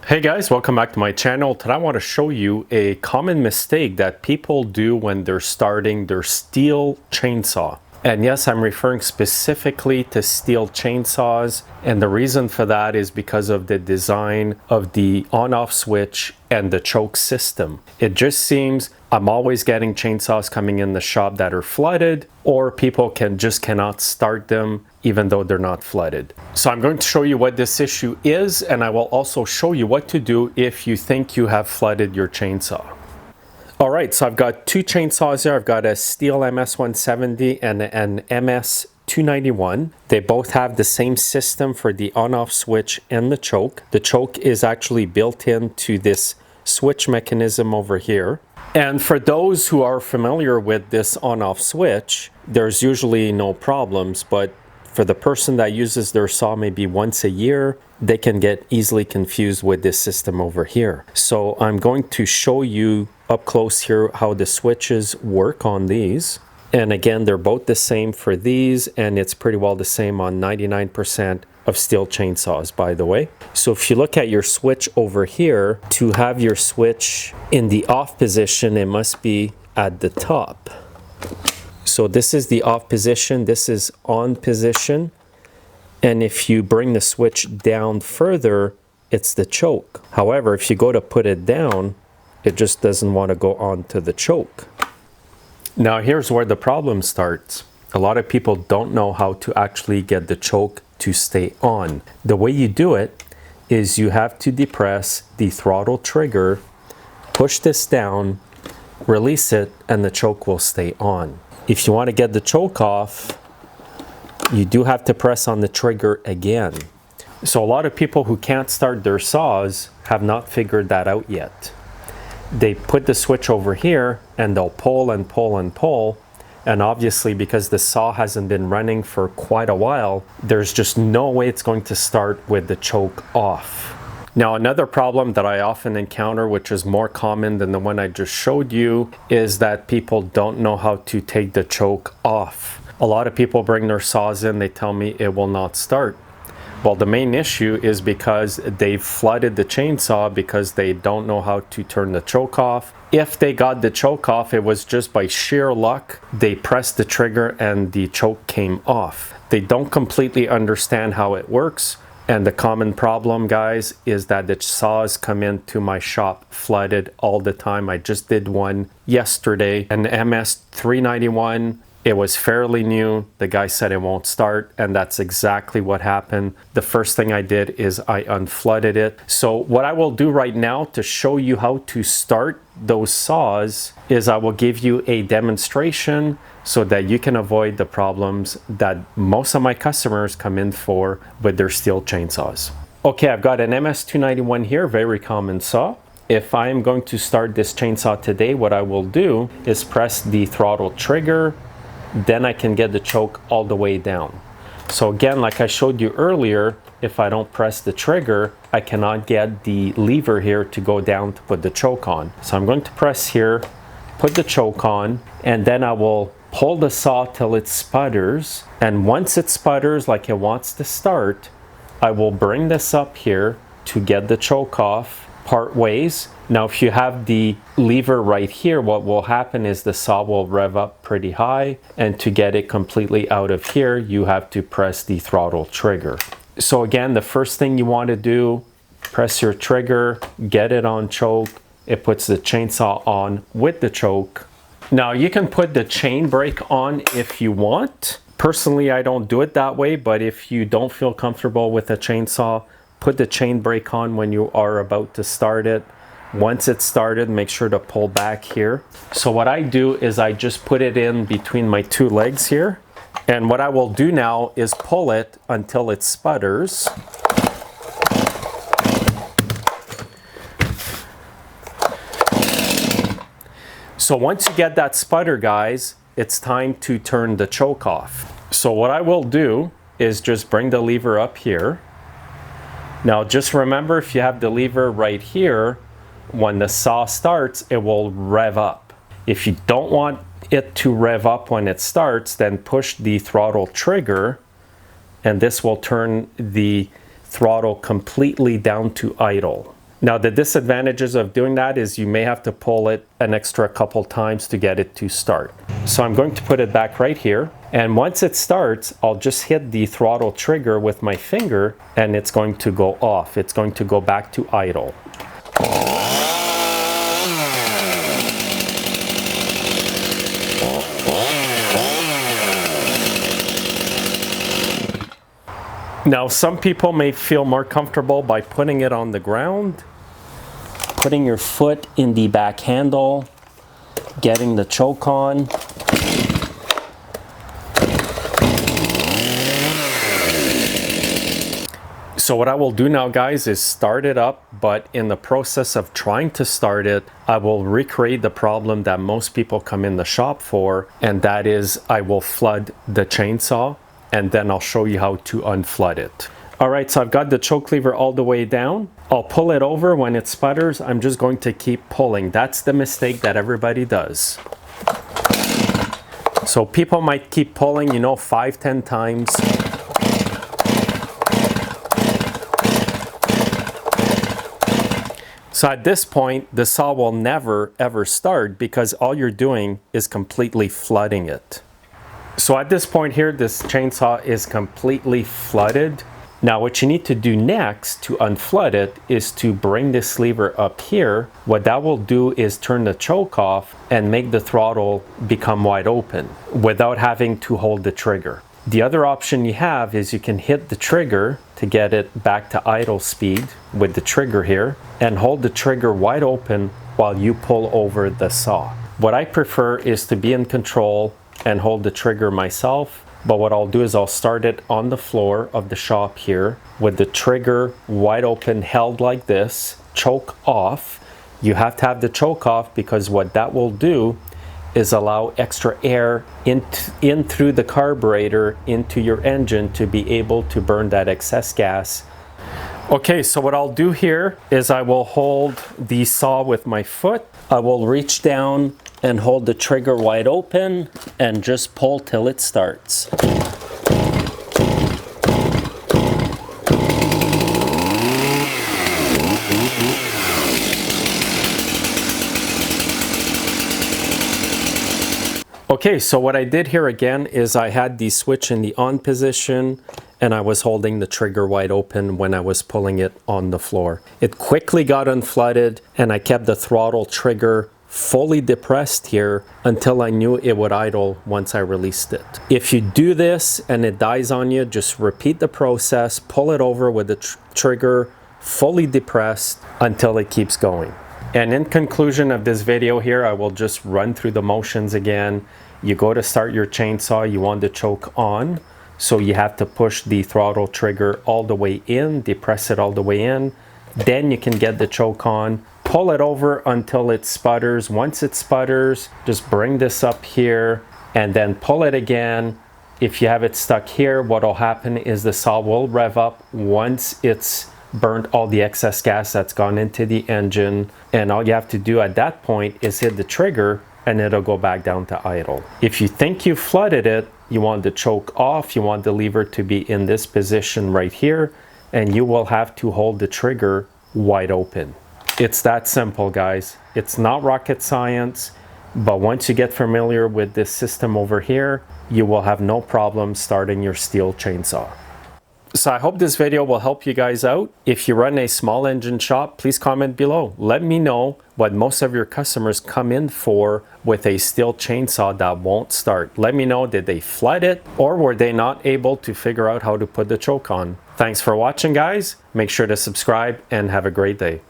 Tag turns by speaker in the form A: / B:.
A: Hey guys, welcome back to my channel. Today I want to show you a common mistake that people do when they're starting their Stihl chainsaw. And yes, I'm referring specifically to Stihl chainsaws, and the reason for that is because of the design of the on-off switch and the choke system. It just seems I'm always getting chainsaws coming in the shop that are flooded, or people cannot start them even though they're not flooded. So I'm going to show you what this issue is, and I will also show you what to do if you think you have flooded your chainsaw. All right, so I've got two chainsaws here. I've got a Stihl MS-170 and an MS-291. They both have the same system for the on-off switch and the choke. The choke is actually built into this switch mechanism over here. And for those who are familiar with this on-off switch, there's usually no problems, but for the person that uses their saw maybe once a year, they can get easily confused with this system over here. So I'm going to show you up close here how the switches work on these. And again, they're both the same for these, and it's pretty well the same on 99% of Stihl chainsaws, by the way. So if you look at your switch over here, to have your switch in the off position, it must be at the top. So this is the off position, this is on position, and if you bring the switch down further, it's the choke. However, if you go to put it down, it just doesn't want to go onto the choke. Now here's where the problem starts. A lot of people don't know how to actually get the choke to stay on. The way you do it is you have to depress the throttle trigger, push this down, release it, and the choke will stay on. If you want to get the choke off, you do have to press on the trigger again. So a lot of people who can't start their saws have not figured that out yet. They put the switch over here and they'll pull and pull and pull. And obviously, because the saw hasn't been running for quite a while, there's just no way it's going to start with the choke off. Now, another problem that I often encounter, which is more common than the one I just showed you, is that people don't know how to take the choke off. A lot of people bring their saws in, they tell me it will not start. Well, the main issue is because they've flooded the chainsaw because they don't know how to turn the choke off. If they got the choke off, it was just by sheer luck. They pressed the trigger and the choke came off. They don't completely understand how it works. And the common problem, guys, is that the saws come into my shop flooded all the time. I just did one yesterday, an MS-391. It was fairly new. The guy said it won't start, and that's exactly what happened. The first thing I did is I unflooded it. So what I will do right now to show you how to start those saws is I will give you a demonstration so that you can avoid the problems that most of my customers come in for with their Stihl chainsaws. Okay, I've got an MS-291 here, very common saw. If I am going to start this chainsaw today, what I will do is press the throttle trigger, then I can get the choke all the way down. So again, like I showed you earlier, if I don't press the trigger, I cannot get the lever here to go down to put the choke on. So I'm going to press here, put the choke on, and then I will pull the saw till it sputters. And once it sputters like it wants to start, I will bring this up here to get the choke off part ways. Now, if you have the lever right here, what will happen is the saw will rev up pretty high, and to get it completely out of here, you have to press the throttle trigger. So again, the first thing you want to do, press your trigger, get it on choke. It puts the chainsaw on with the choke. Now, you can put the chain brake on if you want. Personally, I don't do it that way, but if you don't feel comfortable with a chainsaw, put the chain brake on when you are about to start it. Once it's started, make sure to pull back here. So what I do is I just put it in between my two legs here. And what I will do now is pull it until it sputters. So once you get that sputter, guys, it's time to turn the choke off. So what I will do is just bring the lever up here. Now just remember, if you have the lever right here, when the saw starts, it will rev up. If you don't want it to rev up when it starts, then push the throttle trigger, and this will turn the throttle completely down to idle. Now the disadvantages of doing that is you may have to pull it an extra couple times to get it to start. So I'm going to put it back right here, and once it starts, I'll just hit the throttle trigger with my finger and it's going to go off. It's going to go back to idle. Now some people may feel more comfortable by putting it on the ground, putting your foot in the back handle, getting the choke on. So what I will do now, guys, is start it up, but in the process of trying to start it, I will recreate the problem that most people come in the shop for, and that is I will flood the chainsaw, and then I'll show you how to unflood it. All right, so I've got the choke lever all the way down. I'll pull it over. When it sputters, I'm just going to keep pulling. That's the mistake that everybody does. So people might keep pulling, you know, 5-10 times. So at this point, the saw will never ever start because all you're doing is completely flooding it. So at this point here, this chainsaw is completely flooded. Now what you need to do next to unflood it is to bring this lever up here. What that will do is turn the choke off and make the throttle become wide open without having to hold the trigger. The other option you have is you can hit the trigger to get it back to idle speed with the trigger here and hold the trigger wide open while you pull over the saw. What I prefer is to be in control and hold the trigger myself, but what I'll do is I'll start it on the floor of the shop here with the trigger wide open, held like this, choke off. You have to have the choke off because what that will do is allow extra air in through the carburetor into your engine to be able to burn that excess gas. Okay, so what I'll do here is I will hold the saw with my foot. I will reach down and hold the trigger wide open and just pull till it starts. Okay, so what I did here again is I had the switch in the on position and I was holding the trigger wide open when I was pulling it on the floor. It quickly got unflooded and I kept the throttle trigger fully depressed here until I knew it would idle once I released it. If you do this and it dies on you, just repeat the process, pull it over with the trigger fully depressed until it keeps going. And in conclusion of this video here, I will just run through the motions again. You go to start your chainsaw, you want the choke on, so you have to push the throttle trigger all the way in, depress it all the way in, then you can get the choke on, pull it over until it sputters. Once it sputters, just bring this up here and then pull it again. If you have it stuck here, what will happen is the saw will rev up once it's burnt all the excess gas that's gone into the engine, and all you have to do at that point is hit the trigger and it'll go back down to idle. If you think you flooded it, you want the choke off, you want the lever to be in this position right here, and you will have to hold the trigger wide open. It's that simple, guys. It's not rocket science, but once you get familiar with this system over here, you will have no problem starting your Stihl chainsaw. So I hope this video will help you guys out. If you run a small engine shop, please comment below. Let me know what most of your customers come in for with a Stihl chainsaw that won't start. Let me know, did they flood it or were they not able to figure out how to put the choke on? Thanks for watching, guys. Make sure to subscribe and have a great day.